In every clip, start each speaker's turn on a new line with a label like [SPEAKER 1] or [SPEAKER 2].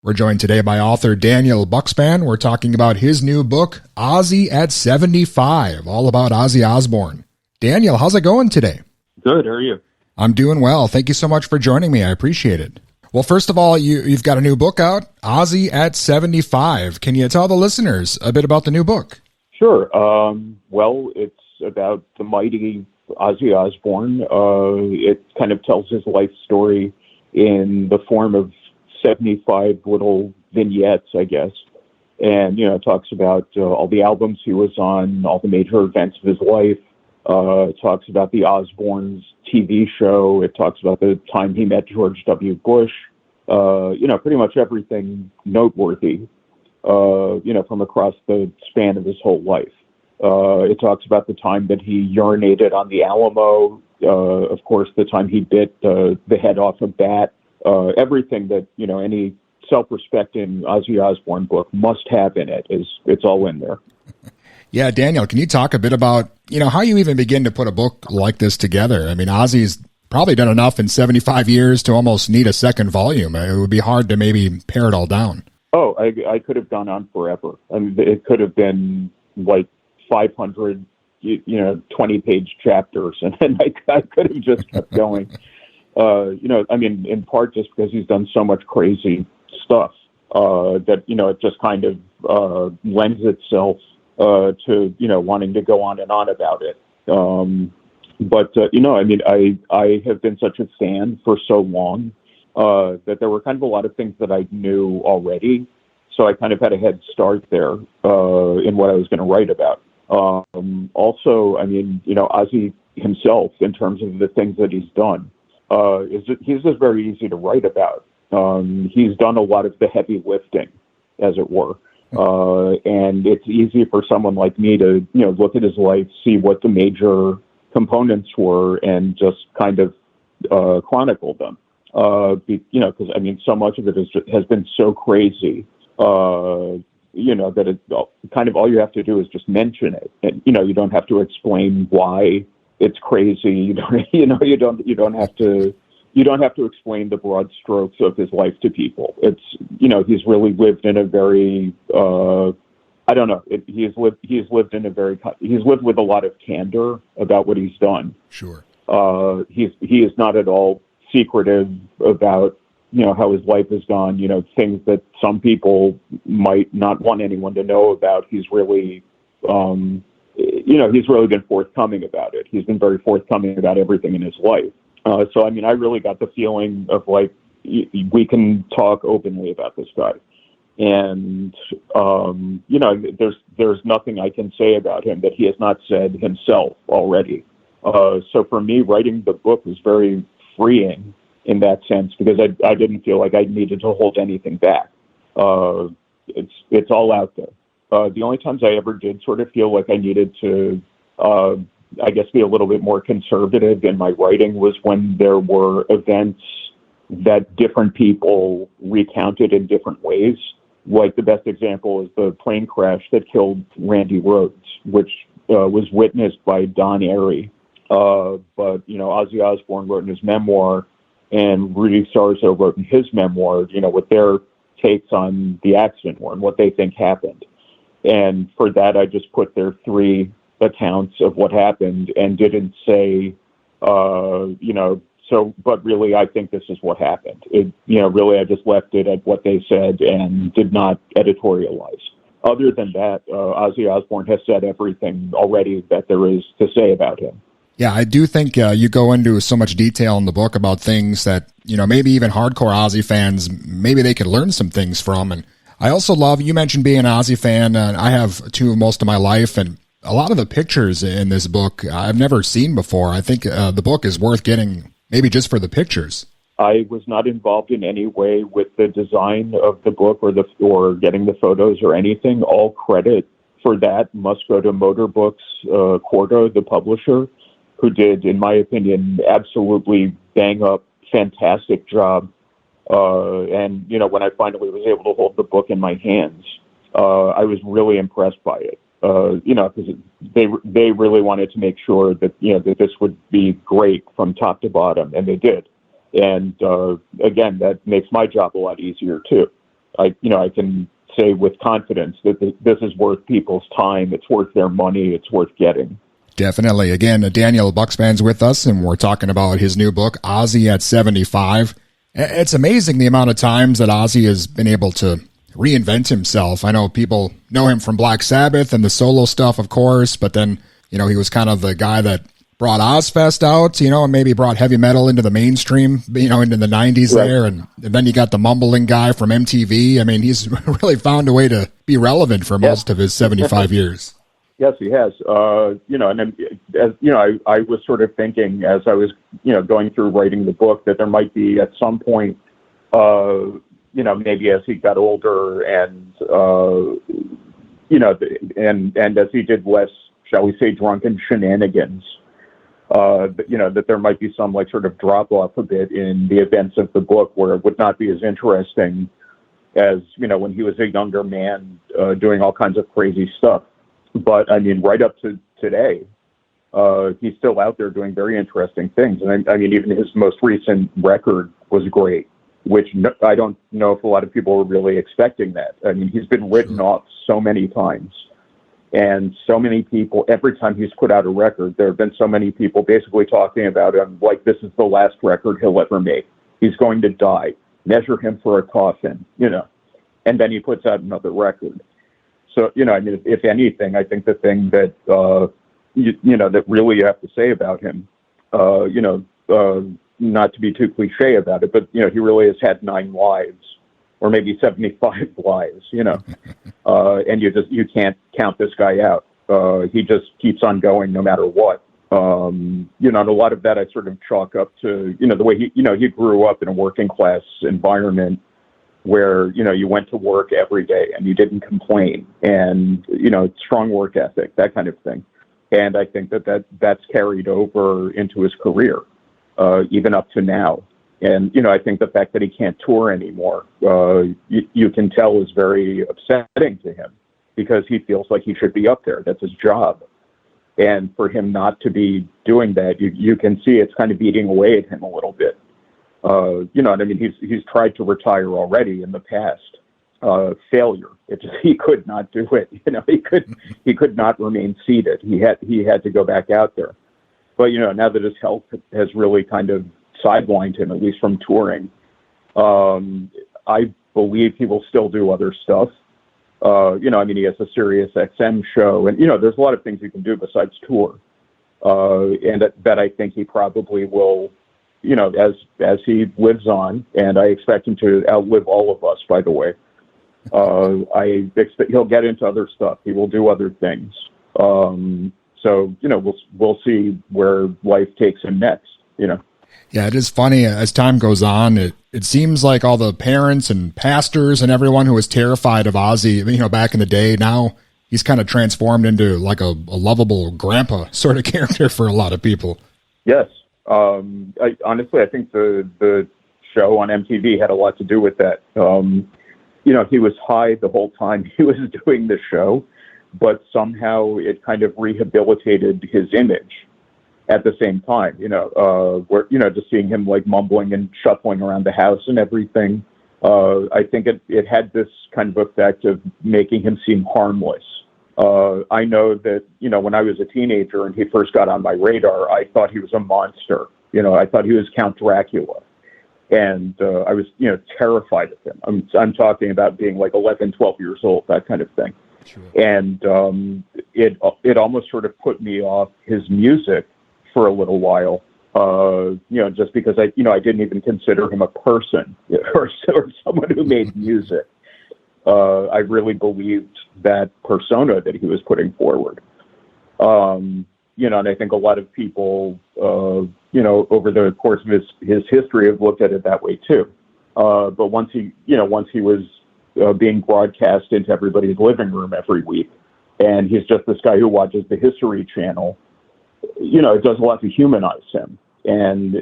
[SPEAKER 1] We're joined today by author Daniel Bukszpan. We're talking about his new book, Ozzy at 75, all about Ozzy Osbourne. Daniel, how's it going today?
[SPEAKER 2] Good. How are you?
[SPEAKER 1] I'm doing well. Thank you so much for joining me. I appreciate it. Well, first of all, you've got a new book out, Ozzy at 75. Can you tell the listeners a bit about the new book?
[SPEAKER 2] Sure. Well, it's about the mighty Ozzy Osbourne. It kind of tells his life story in the form of 75 little vignettes, I guess. And, it talks about all the albums he was on, all the major events of his life. It talks about the Osbournes TV show. It talks about the time he met George W. Bush. Pretty much everything noteworthy, from across the span of his whole life. It talks about the time that he urinated on the Alamo. Of course, the time he bit the head off a bat. Everything that, any self-respecting Ozzy Osbourne book must have in it it's all in there.
[SPEAKER 1] Yeah, Daniel, can you talk a bit about, how you even begin to put a book like this together? I mean, Ozzy's probably done enough in 75 years to almost need a second volume. It would be hard to maybe pare it all down.
[SPEAKER 2] Oh, I could have gone on forever. I mean, it could have been like 500, 20-page chapters, and I could have just kept going. In part just because he's done so much crazy stuff that, it just kind of lends itself to, wanting to go on and on about it. I have been such a fan for so long that there were kind of a lot of things that I knew already. So I kind of had a head start there in what I was going to write about. Ozzy himself, in terms of the things that he's done, he's just very easy to write about. He's done a lot of the heavy lifting, as it were. And it's easy for someone like me to, look at his life, see what the major components were, and just kind of chronicle them. Because so much of it has been so crazy, that it kind of all you have to do is just mention it, and you don't have to explain why it's crazy. You don't have to explain the broad strokes of his life to people. It's he's really lived in a very he's lived with a lot of candor about what he's done.
[SPEAKER 1] Sure.
[SPEAKER 2] He is not at all secretive about how his life has gone. Things that some people might not want anyone to know about. He's really he's really been forthcoming about it. He's been very forthcoming about everything in his life. I really got the feeling of like, we can talk openly about this guy. And, there's nothing I can say about him that he has not said himself already. So for me, writing the book was very freeing in that sense, because I didn't feel like I needed to hold anything back. It's all out there. The only times I ever did sort of feel like I needed to, be a little bit more conservative in my writing was when there were events that different people recounted in different ways. Like the best example is the plane crash that killed Randy Rhoads, which was witnessed by Don Airey. But Ozzy Osbourne wrote in his memoir, and Rudy Sarzo wrote in his memoir, what their takes on the accident were and what they think happened. And for that, I just put their three accounts of what happened and didn't say, but really, I think this is what happened. Really, I just left it at what they said and did not editorialize. Other than that, Ozzy Osbourne has said everything already that there is to say about him.
[SPEAKER 1] Yeah, I do think you go into so much detail in the book about things that, maybe even hardcore Ozzy fans, maybe they could learn some things from. And I also love, you mentioned being an Ozzy fan, and I have too most of my life, and a lot of the pictures in this book I've never seen before. I think the book is worth getting, maybe just for the pictures.
[SPEAKER 2] I was not involved in any way with the design of the book or getting the photos or anything. All credit for that must go to Motor Books Quarto, the publisher, who did, in my opinion, absolutely bang-up, fantastic job. And when I finally was able to hold the book in my hands, I was really impressed by it. Because they really wanted to make sure that, that this would be great from top to bottom, and they did. And again, that makes my job a lot easier, too. I can say with confidence that this is worth people's time. It's worth their money. It's worth getting.
[SPEAKER 1] Definitely. Again, Daniel Bukszpan's with us, and we're talking about his new book, Ozzy at 75. It's amazing the amount of times that Ozzy has been able to reinvent himself. I know people know him from Black Sabbath and the solo stuff, of course, but then, he was kind of the guy that brought Ozfest out, and maybe brought heavy metal into the mainstream, into the 90s
[SPEAKER 2] right.
[SPEAKER 1] there. And then you got the mumbling guy from MTV. I mean, he's really found a way to be relevant for most of his 75 years.
[SPEAKER 2] Yes, he has. And then, as I was sort of thinking as I was, going through writing the book that there might be at some point, maybe as he got older and, and as he did less, shall we say, drunken shenanigans, that there might be some sort of drop off a bit in the events of the book where it would not be as interesting as, when he was a younger man doing all kinds of crazy stuff. But I mean, right up to today, he's still out there doing very interesting things. And I mean, even his most recent record was great, which I don't know if a lot of people were really expecting that. I mean, he's been written off so many times. And so many people, every time he's put out a record, there have been so many people basically talking about him like this is the last record he'll ever make. He's going to die. Measure him for a coffin, and then he puts out another record. So, I mean, if anything, I think the thing that, that really you have to say about him, not to be too cliche about it, but, he really has had 9 lives. Or maybe 75 lives, and you can't count this guy out. He just keeps on going no matter what. And a lot of that I sort of chalk up to, the way he grew up in a working class environment where, you went to work every day and you didn't complain and, strong work ethic, that kind of thing. And I think that's carried over into his career, even up to now. And, I think the fact that he can't tour anymore, you can tell is very upsetting to him because he feels like he should be up there. That's his job. And for him not to be doing that, you can see it's kind of eating away at him a little bit. And I mean, he's tried to retire already in the past. Failure. He could not do it. He could not remain seated. He had to go back out there. But, now that his health has really kind of sidelined him, at least from touring. I believe he will still do other stuff. I mean, he has a Sirius XM show, and, there's a lot of things he can do besides tour. And that I think he probably will, as he lives on, and I expect him to outlive all of us, by the way. I expect he'll get into other stuff. He will do other things. So, we'll see where life takes him next,
[SPEAKER 1] Yeah, it is funny. As time goes on, it seems like all the parents and pastors and everyone who was terrified of Ozzy, back in the day, now he's kind of transformed into like a lovable grandpa sort of character for a lot of people.
[SPEAKER 2] Yes. Honestly, I think the show on MTV had a lot to do with that. He was high the whole time he was doing the show, but somehow it kind of rehabilitated his image. At the same time, where, just seeing him like mumbling and shuffling around the house and everything, I think it had this kind of effect of making him seem harmless. I know that, when I was a teenager and he first got on my radar, I thought he was a monster. I thought he was Count Dracula. And I was, terrified of him. I'm talking about being like 11, 12 years old, that kind of thing. Sure. And it almost sort of put me off his music for a little while, just because I didn't even consider him a person or someone who made music. I really believed that persona that he was putting forward. And I think a lot of people, over the course of his history have looked at it that way too. But once he was being broadcast into everybody's living room every week, and he's just this guy who watches the History Channel, it does a lot to humanize him. And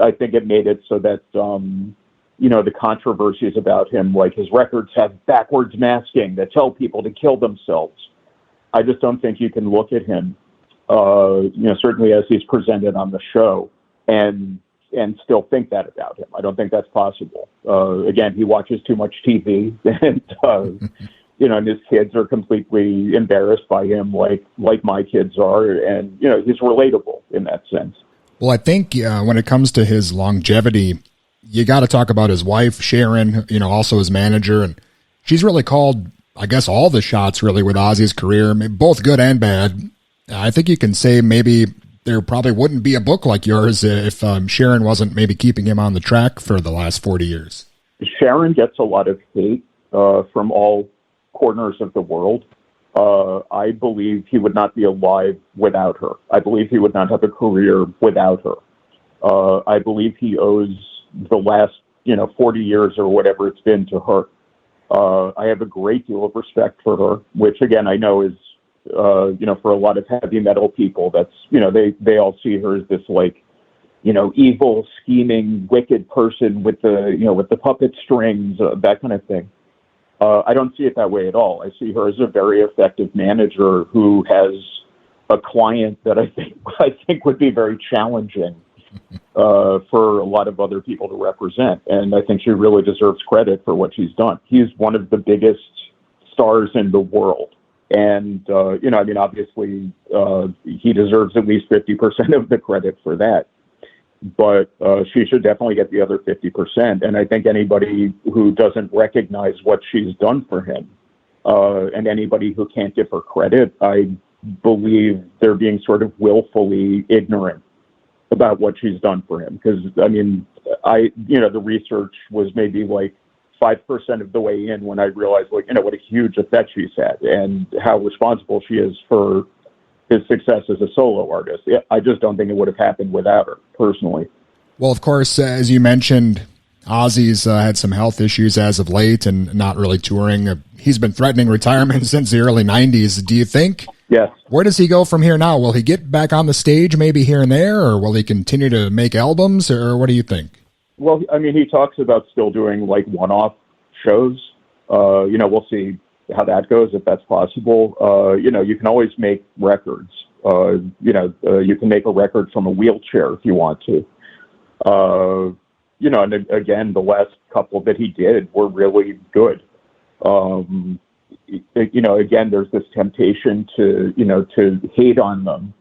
[SPEAKER 2] I think it made it so that, the controversies about him, like his records have backwards masking that tell people to kill themselves. I just don't think you can look at him, certainly as he's presented on the show, and and still think that about him. I don't think that's possible. Again, he watches too much TV, and and his kids are completely embarrassed by him, like my kids are, and he's relatable in that sense.
[SPEAKER 1] Well, I think when it comes to his longevity, you got to talk about his wife, Sharon. Also his manager, and she's really called, I guess, all the shots really with Ozzy's career, both good and bad. I think you can say maybe there probably wouldn't be a book like yours if Sharon wasn't maybe keeping him on the track for the last 40 years.
[SPEAKER 2] Sharon gets a lot of hate from all corners of the world. I believe he would not be alive without her. I believe he would not have a career without her. I believe he owes the last 40 years or whatever it's been to her. I have a great deal of respect for her, which again I know is for a lot of heavy metal people, that's, they all see her as this evil, scheming, wicked person with the puppet strings, that kind of thing. I don't see it that way at all. I see her as a very effective manager who has a client that I think would be very challenging for a lot of other people to represent. And I think she really deserves credit for what she's done. He's one of the biggest stars in the world. And, obviously, he deserves at least 50% of the credit for that. But she should definitely get the other 50%. And I think anybody who doesn't recognize what she's done for him, and anybody who can't give her credit, I believe they're being sort of willfully ignorant about what she's done for him. Because, the research was maybe 5% of the way in when I realized, what a huge effect she's had and how responsible she is for his success as a solo artist. I just don't think it would have happened without her, personally.
[SPEAKER 1] Well, of course, as you mentioned, Ozzy's had some health issues as of late and not really touring. He's been threatening retirement since the early 90s. Do you think?
[SPEAKER 2] Yes.
[SPEAKER 1] Where does he go from here now? Will he get back on the stage maybe here and there, or will he continue to make albums, or what do you think?
[SPEAKER 2] Well, he talks about still doing one-off shows. We'll see how that goes, if that's possible. You can always make records. You can make a record from a wheelchair if you want to. And again, the last couple that he did were really good. Again, there's this temptation to hate on them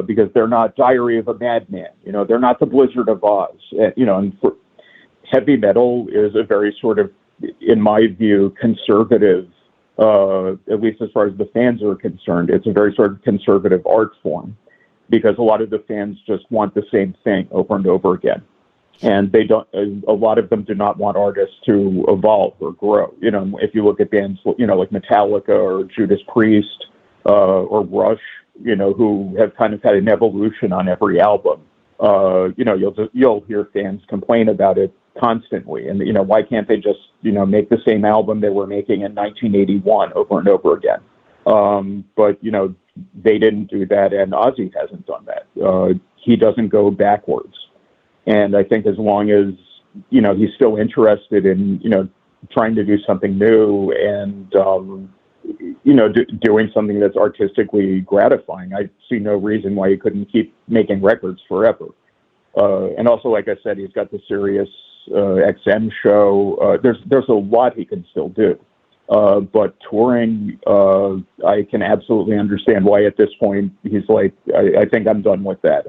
[SPEAKER 2] because they're not Diary of a Madman. They're not the Blizzard of Oz. And heavy metal is a very sort of, in my view, conservative, at least as far as the fans are concerned. It's a very sort of conservative art form because a lot of the fans just want the same thing over and over again. And they don't, a lot of them do not want artists to evolve or grow. If you look at bands, like Metallica or Judas Priest, or Rush, who have kind of had an evolution on every album, you'll hear fans complain about it constantly. And, why can't they just, make the same album they were making in 1981 over and over again? But, they didn't do that, and Ozzy hasn't done that. He doesn't go backwards. And I think as long as, he's still interested in, trying to do something new and, doing something that's artistically gratifying, I see no reason why he couldn't keep making records forever. And also, like I said, he's got the Sirius XM show. There's a lot he can still do. But touring, I can absolutely understand why at this point he's like, I think I'm done with that.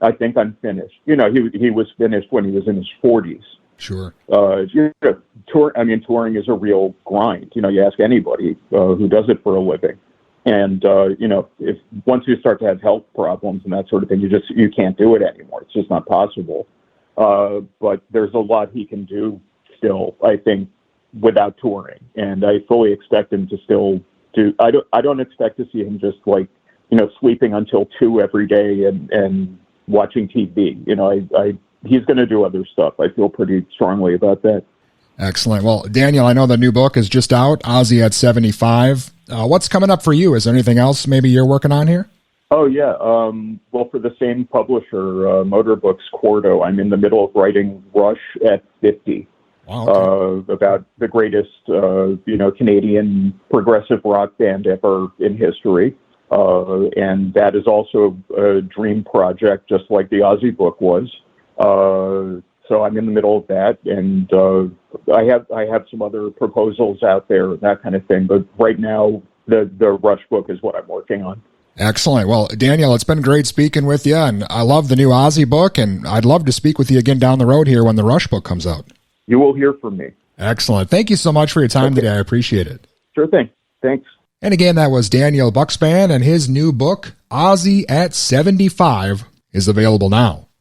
[SPEAKER 2] I think I'm finished. He was finished when he was in his 40s.
[SPEAKER 1] Sure.
[SPEAKER 2] Touring is a real grind. You ask anybody who does it for a living. And, if once you start to have health problems and that sort of thing, you can't do it anymore. It's just not possible. But there's a lot he can do still, I think, without touring. And I fully expect him to still do, I don't expect to see him just sleeping until 2 every day and watching TV. He's going to do other stuff. I feel pretty strongly about that.
[SPEAKER 1] Excellent. Well, Daniel, I know the new book is just out, Ozzy at 75. What's coming up for you? Is there anything else maybe you're working on here?
[SPEAKER 2] Oh, yeah. Well, for the same publisher, Motor Books Quarto, I'm in the middle of writing Rush at 50.
[SPEAKER 1] Wow, okay.
[SPEAKER 2] About the greatest, Canadian progressive rock band ever in history. and that is also a dream project, just like the Ozzy book was. So I'm in the middle of that, and I have some other proposals out there, that kind of thing. But right now, the Rush book is what I'm working on.
[SPEAKER 1] Excellent. Well, Daniel, it's been great speaking with you, and I love the new Ozzy book, and I'd love to speak with you again down the road here when the Rush book comes out.
[SPEAKER 2] You will hear from me.
[SPEAKER 1] Excellent. Thank you so much for your time today. I appreciate it.
[SPEAKER 2] Sure thing. Thanks.
[SPEAKER 1] And again, that was Daniel Bukszpan, and his new book, Ozzy at 75, is available now.